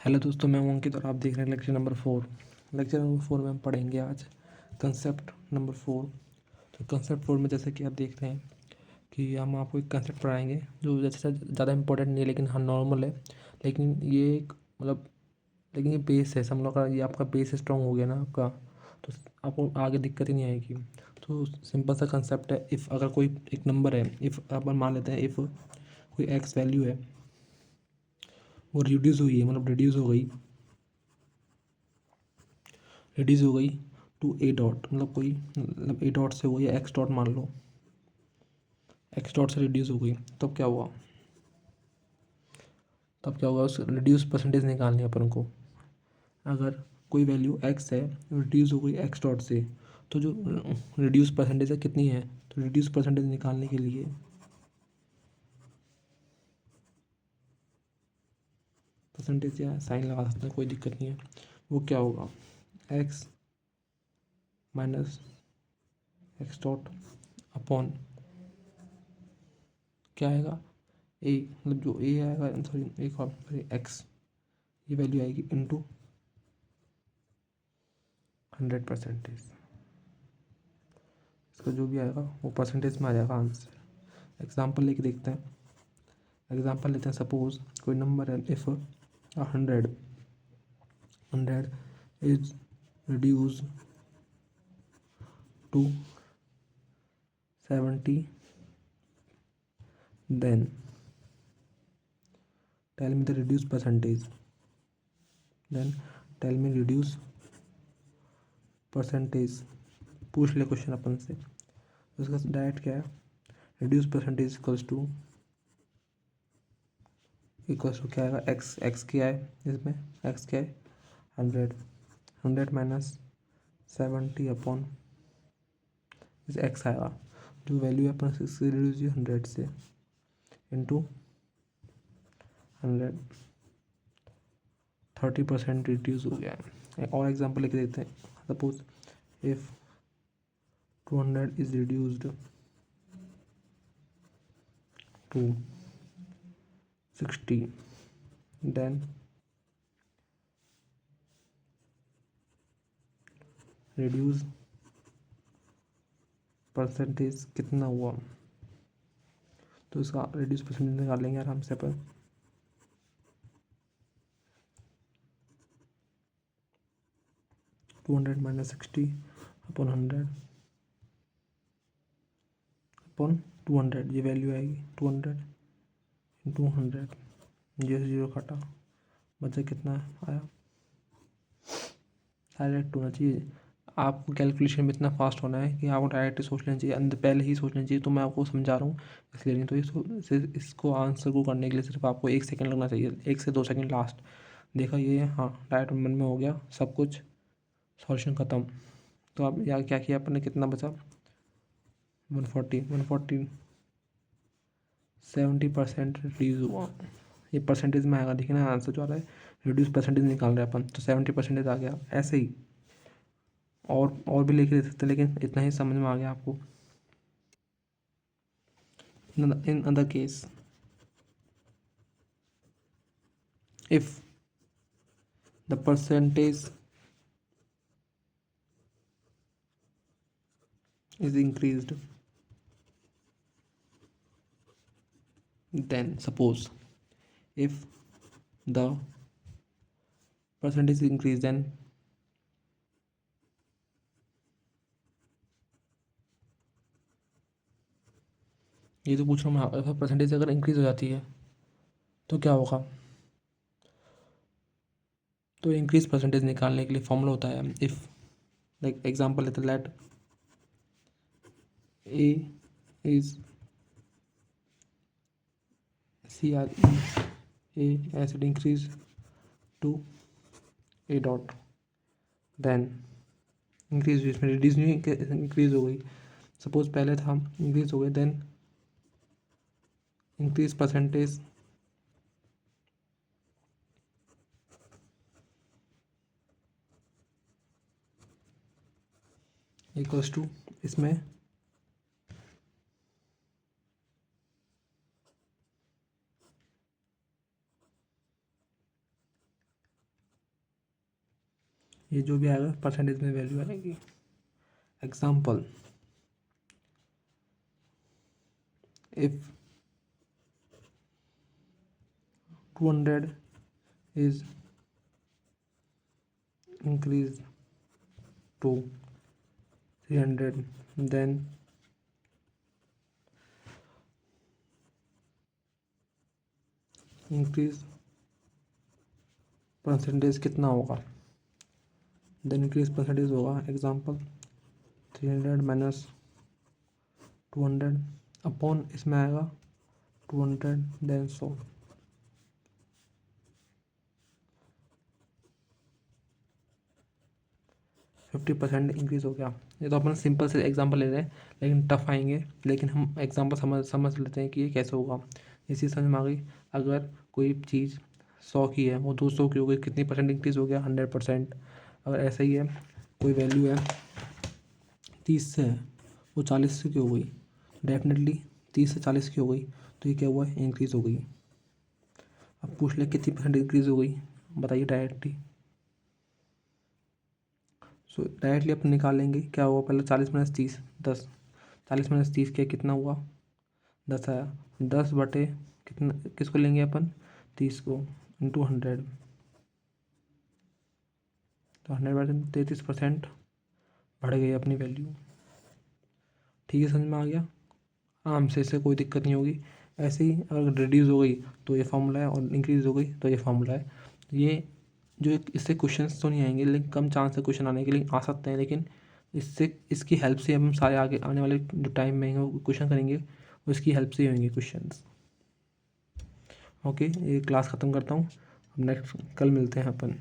Hello दोस्तों, मैं हूं अंकित और आप देख रहे हैं लेक्चर नंबर 4। लेक्चर नंबर 4 में हम पढ़ेंगे आज कंसेप्ट नंबर 4। तो कंसेप्ट 4 में जैसे कि आप देख रहे हैं कि हम आपको एक कंसेप्ट पढ़ाएंगे जो जैसे ज़्यादा इंपॉर्टेंट नहीं है, लेकिन हाँ नॉर्मल है। लेकिन ये एक मतलब लेकिन ये बेस है, समझ लो। अगर ये आपका बेस स्ट्रॉन्ग हो गया ना आपका, तो आपको आगे दिक्कत ही नहीं आएगी। तो सिंपल सा कंसेप्ट है। इफ़ अगर कोई एक नंबर है, इफ़ अपन मान लेते हैं इफ़ कोई एक्स वैल्यू है वो रिड्यूस हुई है, मतलब रिड्यूस हो गई टू ए डॉट, मतलब कोई मतलब ए डॉट से हो या एक्स डॉट मान लो, एक्स डॉट से रिड्यूस हो गई। तब क्या हुआ उस रिड्यूस परसेंटेज निकालनी है अपन को। अगर कोई वैल्यू एक्स है रिड्यूस हो गई एक्स डॉट से, तो जो रिड्यूस परसेंटेज है कितनी है, तो रिड्यूस परसेंटेज निकालने के लिए परसेंटेज या साइन लगा सकते हैं, कोई दिक्कत नहीं है। वो क्या होगा, x minus x dot upon क्या आएगा, ए, मतलब जो ए आएगा, सॉरी एक और सॉरी एक्स, ये वैल्यू आएगी इंटू 100%। इसका जो भी आएगा वो परसेंटेज में आ जाएगा आंसर। एग्जाम्पल लेके देखते हैं। एग्जाम्पल लेते हैं, सपोज कोई नंबर है, if 100 is reduce to 70, then tell me the reduce percentage. Then tell me reduce percentage, पूछ ले क्वेश्चन अपन से। तो इसका डायरेक्ट क्या है, रिड्यूस परसेंटेज इक्वल्स टू क्या आएगा, एक्स, एक्स क्या है इसमें, एक्स क्या है 100, 100 माइनस 70 अपॉन इस एक्स आएगा, जो वैल्यू है अपन से रिड्यूस हुई 100 से, इंटू 100, 30% रिड्यूस हो गया है। एक और एग्जांपल लिख देते हैं, suppose if 200 is reduced to 60, then reduce percentage कितना हुआ। तो इसका रिड्यूस परसेंटेज निकाल लेंगे आराम से अपन। 200 माइनस 60 अपॉन 100 अपॉन 200, ये वैल्यू आएगी 200 इंटू 100, जीरो जीरो काटा, बचा कितना आया, डायरेक्ट होना चाहिए। आपको कैलकुलेशन में इतना फास्ट होना है कि आपको डायरेक्ट सोच लेना चाहिए, अंदर पहले ही सोच लेना चाहिए। तो मैं आपको समझा रहा हूँ इसलिए, नहीं तो इसको आंसर को करने के लिए सिर्फ आपको 1 सेकंड लगना चाहिए, 1 से 2 सेकंड लास्ट। देखा ये, हाँ डायरेक्ट मन में हो गया सब कुछ, सॉल्यूशन ख़त्म। तो अब यार क्या किया अपन ने, कितना बचा 140 70% रिड्यूस हुआ। ये परसेंटेज में आएगा, देखिए ना आंसर जो आ रहा है, रिड्यूस परसेंटेज निकाल रहे हैं अपन, तो 70% आ गया। ऐसे ही और भी लेके दे सकते हैं, लेकिन इतना ही समझ में आ गया आपको। In other case, if the percentage is increased, then suppose if the percentage is increased, then ये तो पूछ रहा हूँ मैं, परसेंटेज अगर इंक्रीज हो जाती है तो क्या होगा। तो इंक्रीज परसेंटेज निकालने के लिए फॉर्मूला होता है, इफ़ लाइक एग्जांपल लेते let A is CRE A acid increase to A dot, then increase हुई, इसमें रिड्यूस नहीं, इंक्रीज हो गई। सपोज पहले था इंक्रीज हो गई, then increase percentage equals to, इसमें ये जो भी आएगा परसेंटेज में वैल्यू आएगी। Example, if 200 is increased to 300, then increase percentage कितना होगा, देन इंक्रीज परसेंटेज होगा। एग्जाम्पल 300 माइनस 200 अपॉन इसमें आएगा 200 देन 100। 50% इंक्रीज़ हो गया। ये तो अपन सिंपल से एग्जांपल ले रहे हैं, लेकिन टफ आएंगे, लेकिन हम एग्जांपल समझ लेते हैं कि ये कैसे होगा। ये चीज़ समझ में आ गई। अगर कोई चीज़ 100 की है वो 200 की हो गई, कितनी परसेंट इंक्रीज़ हो गया, 100%। अगर ऐसा ही है, कोई वैल्यू है 30 से है, वो 40 से की हो गई, डेफिनेटली 30 से 40 की हो गई, तो ये क्या हुआ है, इंक्रीज़ हो गई। अब पूछ ले कितनी परसेंट इंक्रीज़ हो गई, बताइए डायरेक्टली। सो डायरेक्टली अपन निकालेंगे क्या हुआ, पहले 40 माइनस 30 10, 40 माइनस 30 क्या कितना हुआ, 10 आया। 10 बटे कितना, किसको लेंगे अपन, 30 को, इंटू 100, तो 100% 33% बढ़ गई अपनी वैल्यू। ठीक है, समझ में आ गया। आराम से, इससे कोई दिक्कत नहीं होगी। ऐसे ही अगर रिड्यूस हो गई तो ये फार्मूला है, और इंक्रीज़ हो गई तो ये फार्मूला है। ये जो इससे क्वेश्चंस तो नहीं आएंगे, लेकिन कम चांस है क्वेश्चन आने के, लिए आ सकते हैं, लेकिन इससे इसकी हेल्प से हम सारे आगे आने वाले जो टाइम में वो क्वेश्चन करेंगे, उसकी हेल्प से ही होंगे क्वेश्चंस। ओके, ये क्लास ख़त्म करता हूँ। अब नेक्स्ट कल मिलते हैं अपन।